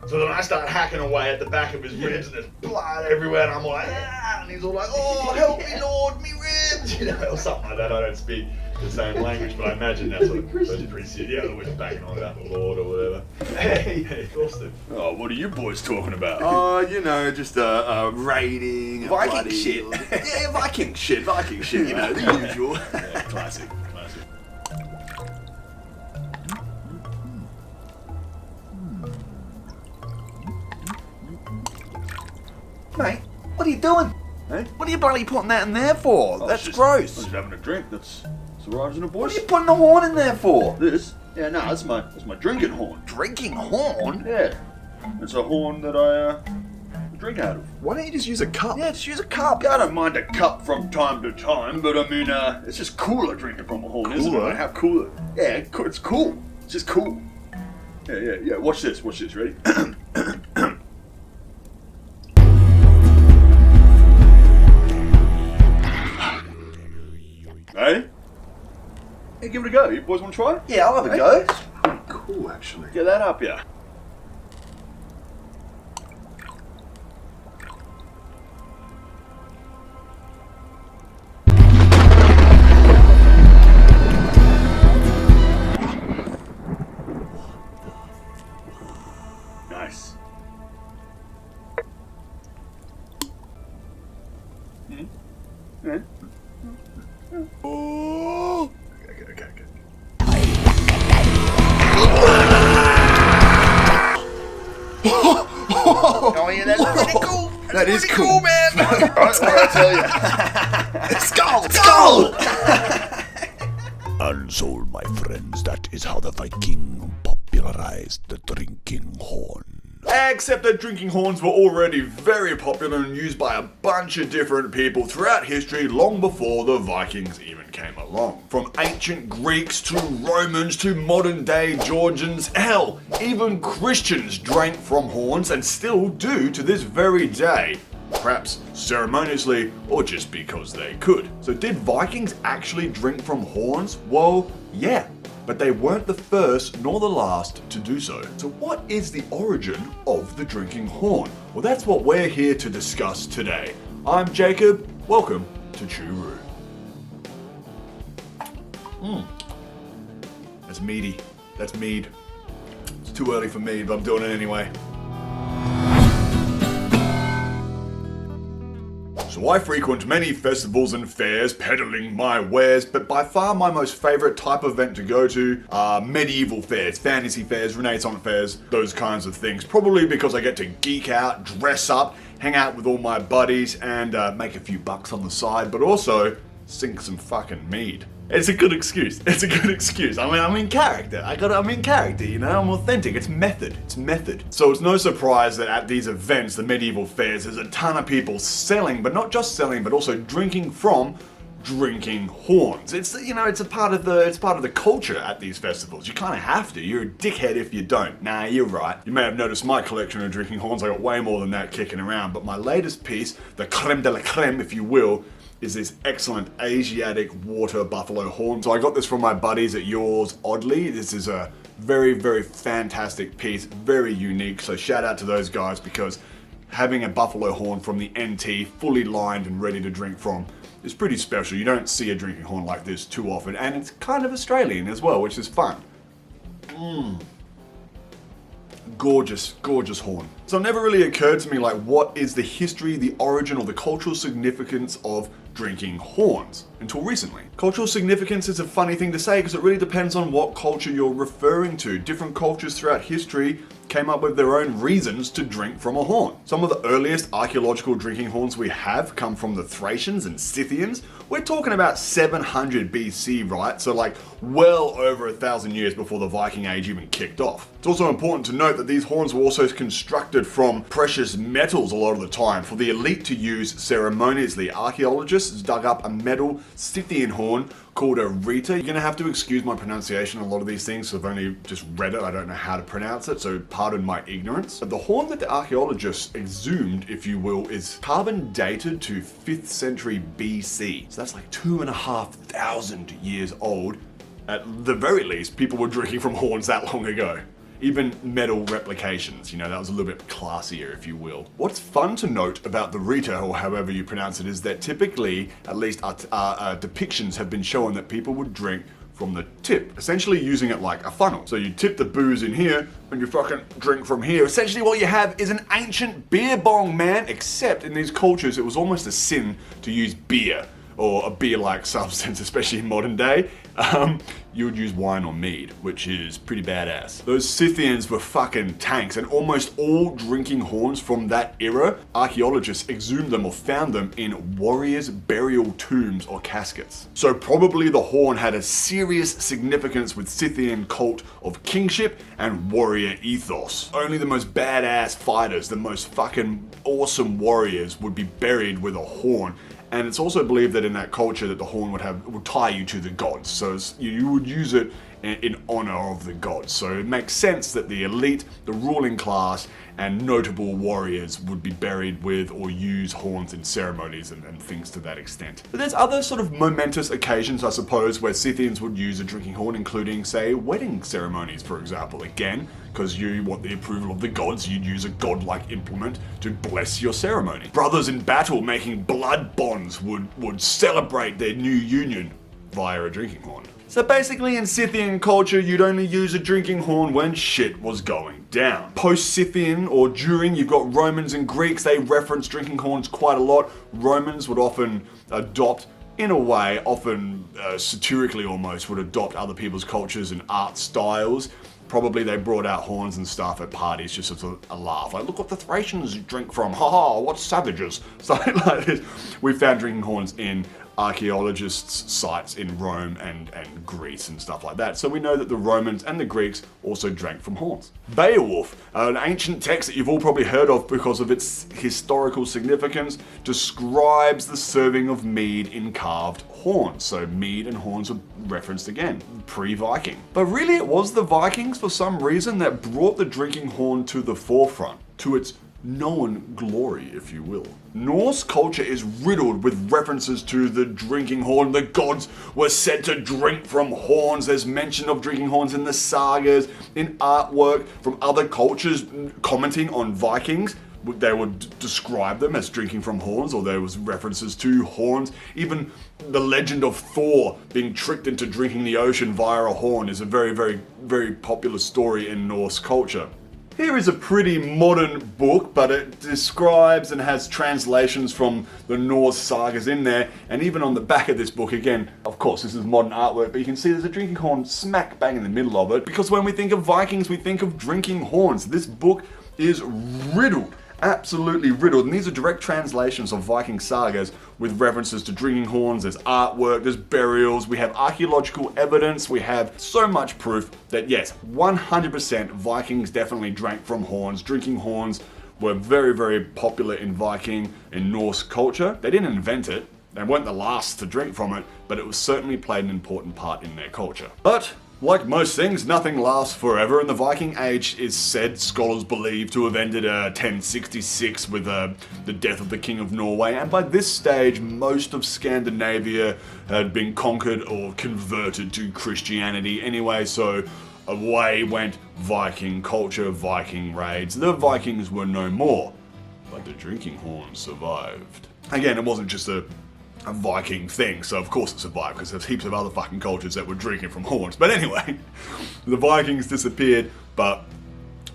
So then I start hacking away at the back of his ribs, and there's blood everywhere, and I'm all like, ah, and he's all like, oh, help me, Lord, me ribs, or something like that. I don't speak the same language, but I imagine that's what those priests did. Yeah, always banging on about the Lord or whatever. Hey, Austin. Oh, what are you boys talking about? Just raiding. Viking shit. Yeah, Viking shit, the usual. Yeah, classic. Mate, what are you doing? Hey? What are you bloody putting that in there for? Oh, That's I'm gross. just having a drink. That's the riders and the boys. What are you putting the horn in there for? This? Yeah, no, that's my drinking horn. Drinking horn? Yeah, it's a horn that I drink out of. Why don't you just use a cup? Yeah, just use a cup. I don't mind a cup from time to time, but I mean, it's just cooler drinking from a horn, isn't it? How cool? Yeah, it's cool. It's just cool. Yeah. Watch this. Ready? Hey? Hey, give it a go. You boys want to try? Yeah, I'll have a go. It's pretty cool, actually. Get that up, yeah. Nice. Okay. Oh! Okay. Oh yeah, that's pretty cool. That is cool, man. What I tell you? Let's go! And so, my friends, that is how the Viking popularized the drinking horn. Except that drinking horns were already very popular and used by a bunch of different people throughout history long before the Vikings even came along. From ancient Greeks to Romans to modern day Georgians, hell, even Christians drank from horns and still do to this very day. Perhaps ceremoniously or just because they could. So did Vikings actually drink from horns? Well, yeah. But they weren't the first nor the last to do so. So what is the origin of the drinking horn? Well, that's what we're here to discuss today. I'm Jacob, welcome to Choo. That's meaty. That's mead. It's too early for me, but I'm doing it anyway. So I frequent many festivals and fairs peddling my wares, but by far my most favorite type of event to go to are medieval fairs, fantasy fairs, Renaissance fairs, those kinds of things. Probably because I get to geek out, dress up, hang out with all my buddies, and make a few bucks on the side, but also sink some fucking mead. It's a good excuse. I'm in character. I'm in character, you know? I'm authentic. It's method. So it's no surprise that at these events, the medieval fairs, there's a ton of people selling, but not just selling, but also drinking from drinking horns. It's a part of the culture at these festivals. You kind of have to. You're a dickhead if you don't. Nah, you're right. You may have noticed my collection of drinking horns. I got way more than that kicking around, but my latest piece, the creme de la creme, if you will, is this excellent Asiatic water buffalo horn. So I got this from my buddies at Yours Oddly. This is a very, very fantastic piece, very unique. So shout out to those guys, because having a buffalo horn from the NT fully lined and ready to drink from is pretty special. You don't see a drinking horn like this too often, and it's kind of Australian as well, which is fun. Gorgeous horn. So it never really occurred to me, like, what is the history, the origin, or the cultural significance of drinking horns until recently. Cultural significance is a funny thing to say because it really depends on what culture you're referring to. Different cultures throughout history came up with their own reasons to drink from a horn. Some of the earliest archaeological drinking horns we have come from the Thracians and Scythians. We're talking about 700 BC, right? So like well over 1,000 years before the Viking Age even kicked off. It's also important to note that these horns were also constructed from precious metals a lot of the time for the elite to use ceremoniously. Archaeologists dug up a metal Scythian horn called a rita. You're gonna have to excuse my pronunciation on a lot of these things, so I've only just read it, I don't know how to pronounce it, so pardon my ignorance. But the horn that the archaeologists exhumed, if you will, is carbon dated to 5th century BC. So that's like 2,500 years old. At the very least, people were drinking from horns that long ago. even metal replications. You know, that was a little bit classier, if you will. What's fun to note about the Rita, or however you pronounce it, is that typically, at least our depictions have been shown that people would drink from the tip, essentially using it like a funnel. So you tip the booze in here and you fucking drink from here. Essentially what you have is an ancient beer bong, man, except in these cultures it was almost a sin to use beer or a beer-like substance, especially in modern day. You would use wine or mead, which is pretty badass. Those Scythians were fucking tanks, and almost all drinking horns from that era, archaeologists exhumed them or found them in warriors' burial tombs or caskets. So probably the horn had a serious significance with Scythian cult of kingship and warrior ethos. Only the most badass fighters, the most fucking awesome warriors would be buried with a horn. And it's also believed that in that culture that the horn would tie you to the gods. So you would use it in honor of the gods. So it makes sense that the elite, the ruling class, and notable warriors would be buried with or use horns in ceremonies and things to that extent. But there's other sort of momentous occasions, I suppose, where Scythians would use a drinking horn, including, say, wedding ceremonies, for example. Again, because you want the approval of the gods, you'd use a godlike implement to bless your ceremony. Brothers in battle making blood bonds would celebrate their new union via a drinking horn. So basically in Scythian culture, you'd only use a drinking horn when shit was going down. Post-Scythian or during, you've got Romans and Greeks, they reference drinking horns quite a lot. Romans would often adopt, in a way, often satirically almost, would adopt other people's cultures and art styles. Probably they brought out horns and stuff at parties just as a laugh. Like, look what the Thracians drink from. Haha, what savages. Something like this. We found drinking horns in archaeologists' sites in Rome and Greece and stuff like that. So we know that the Romans and the Greeks also drank from horns. Beowulf, an ancient text that you've all probably heard of because of its historical significance, describes the serving of mead in carved horns. So mead and horns are referenced again, pre-Viking. But really it was the Vikings for some reason that brought the drinking horn to the forefront, to its known glory, if you will. Norse culture is riddled with references to the drinking horn. The gods were said to drink from horns. There's mention of drinking horns in the sagas, in artwork from other cultures commenting on Vikings. They would describe them as drinking from horns, or there was references to horns. Even the legend of Thor being tricked into drinking the ocean via a horn is a very, very, very popular story in Norse culture. Here is a pretty modern book, but it describes and has translations from the Norse sagas in there. And even on the back of this book, again, of course, this is modern artwork, but you can see there's a drinking horn smack bang in the middle of it. Because when we think of Vikings, we think of drinking horns. This book is riddled. Absolutely riddled, and these are direct translations of Viking sagas with references to drinking horns. There's artwork, there's burials, we have archaeological evidence, we have so much proof that yes, 100% Vikings definitely drank from horns. Drinking horns were very, very popular in Viking and Norse culture. They didn't invent it, they weren't the last to drink from it, but it was certainly played an important part in their culture. But like most things, nothing lasts forever, and the Viking Age is said, scholars believe, to have ended 1066 with the death of the King of Norway, and by this stage, most of Scandinavia had been conquered or converted to Christianity anyway, so away went Viking culture, Viking raids. The Vikings were no more, but the drinking horn survived. Again, it wasn't just a Viking thing, so of course it survived because there's heaps of other fucking cultures that were drinking from horns. But anyway, the Vikings disappeared, but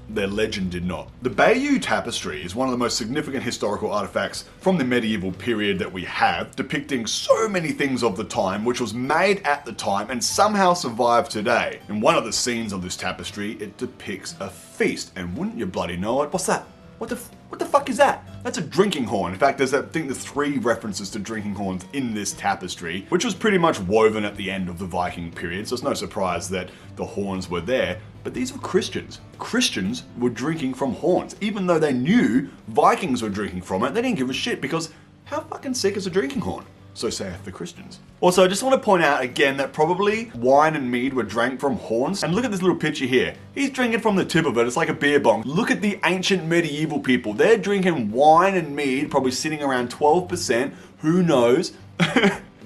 their legend did not. The Bayeux Tapestry is one of the most significant historical artifacts from the medieval period that we have, depicting so many things of the time, which was made at the time and somehow survived today. In one of the scenes of this tapestry, it depicts a feast, and wouldn't you bloody know it? What's that? What the fuck is that? That's a drinking horn. In fact, I think there's 3 references to drinking horns in this tapestry, which was pretty much woven at the end of the Viking period, so it's no surprise that the horns were there. But these were Christians. Christians were drinking from horns. Even though they knew Vikings were drinking from it, they didn't give a shit because how fucking sick is a drinking horn? So saith the Christians. Also, I just want to point out again that probably wine and mead were drank from horns. And look at this little picture here. He's drinking from the tip of it. It's like a beer bong. Look at the ancient medieval people. They're drinking wine and mead, probably sitting around 12%. Who knows?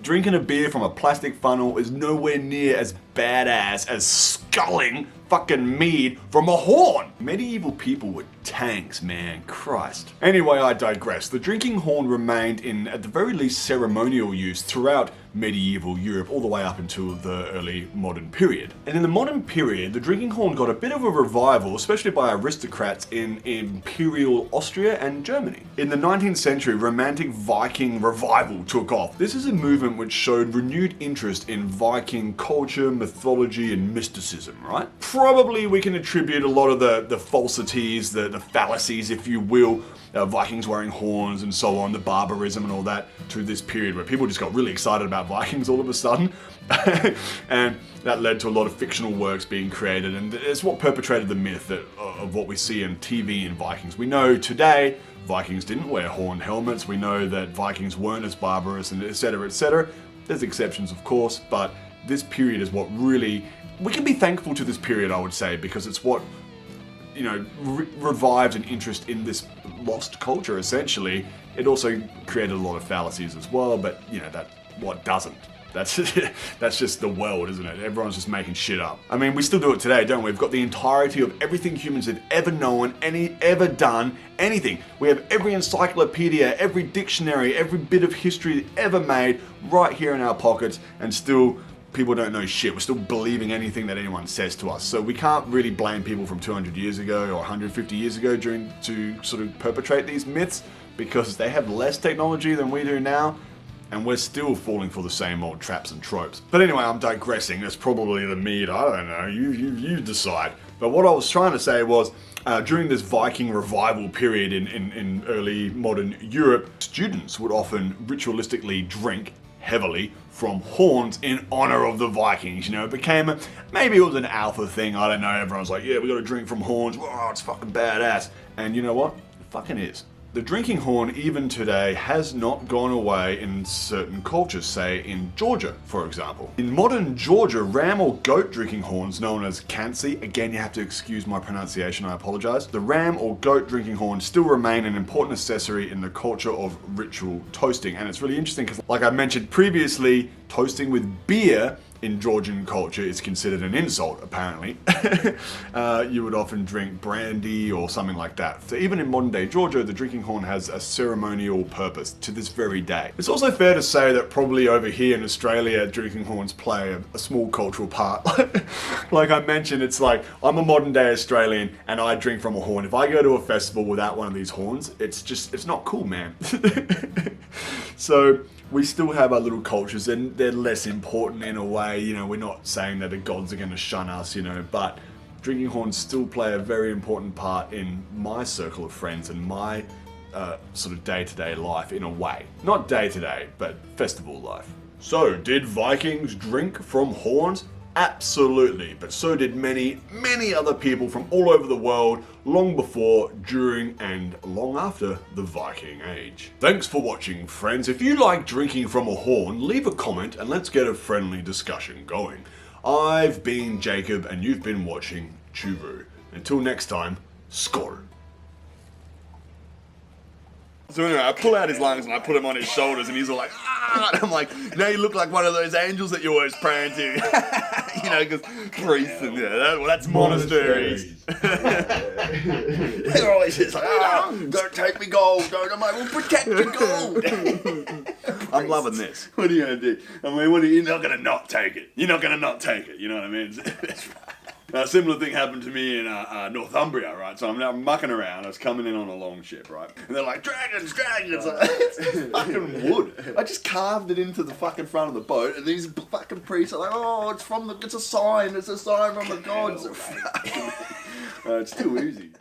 Drinking a beer from a plastic funnel is nowhere near as badass as sculling fucking mead from a horn. Medieval people were tanks, man. Christ. Anyway, I digress. The drinking horn remained in, at the very least, ceremonial use throughout medieval Europe all the way up until the early modern period. And in the modern period, the drinking horn got a bit of a revival, especially by aristocrats in Imperial Austria and Germany. In the 19th century, romantic Viking revival took off. This is a movement which showed renewed interest in Viking culture, mythology, and mysticism, right? Probably we can attribute a lot of the falsities, the fallacies, if you will, Vikings wearing horns and so on, the barbarism and all that, to this period where people just got really excited about Vikings all of a sudden. And that led to a lot of fictional works being created, and it's what perpetrated the myth of what we see in TV in Vikings. We know today Vikings didn't wear horned helmets. We know that Vikings weren't as barbarous, and etc., etc. There's exceptions, of course, but this period is what really... We can be thankful to this period, I would say, because it's what, you know, revived an interest in this lost culture, essentially. It also created a lot of fallacies as well, but, you know, that what doesn't? That's just the world, isn't it? Everyone's just making shit up. I mean, we still do it today, don't we? We've got the entirety of everything humans have ever known, ever done, anything. We have every encyclopedia, every dictionary, every bit of history ever made right here in our pockets, and still people don't know shit. We're still believing anything that anyone says to us. So we can't really blame people from 200 years ago or 150 years ago to sort of perpetrate these myths, because they have less technology than we do now, and we're still falling for the same old traps and tropes. But anyway, I'm digressing. That's probably the mead. I don't know. You decide. But what I was trying to say was, during this Viking revival period in early modern Europe, students would often ritualistically drink heavily from horns in honor of the Vikings. You know, it became maybe it was an alpha thing. I don't know. Everyone's like, yeah, we got to drink from horns. Whoa, it's fucking badass. And you know what? It fucking is. The drinking horn, even today, has not gone away in certain cultures, say in Georgia, for example. In modern Georgia, ram or goat drinking horns, known as kansi, again, you have to excuse my pronunciation, I apologize. The ram or goat drinking horns still remain an important accessory in the culture of ritual toasting. And it's really interesting because, like I mentioned previously, toasting with beer in Georgian culture is considered an insult, apparently. You would often drink brandy or something like that. So even in modern day Georgia, the drinking horn has a ceremonial purpose to this very day. It's also fair to say that probably over here in Australia, drinking horns play a small cultural part. Like I mentioned, it's like, I'm a modern day Australian and I drink from a horn. If I go to a festival without one of these horns, it's not cool, man. So we still have our little cultures, and they're less important in a way. You know, we're not saying that the gods are going to shun us, you know, but drinking horns still play a very important part in my circle of friends and my sort of day-to-day life in a way. Not day-to-day, but festival life. So, did Vikings drink from horns? Absolutely, but so did many, many other people from all over the world long before, during, and long after the Viking Age. Thanks for watching, friends. If you like drinking from a horn, leave a comment and let's get a friendly discussion going. I've been Jacob and you've been watching Choo. Until next time, skål. So anyway, I pull out his lungs and I put him on his shoulders, and he's all like, ah! And I'm like, now you look like one of those angels that you're always praying to. You know, because priests and that's monasteries. They're always just like, don't take me gold. Don't. I'm like, well, protect your gold. I'm loving this. What are you going to do? I mean, you're not going to not take it. You're not going to not take it. You know what I mean? A similar thing happened to me in Northumbria, right? So I'm now mucking around. I was coming in on a long ship, right? And they're like, dragons, dragons. It's fucking wood. I just carved it into the fucking front of the boat, and these fucking priests are like, oh, it's a sign from the gods. It's too easy.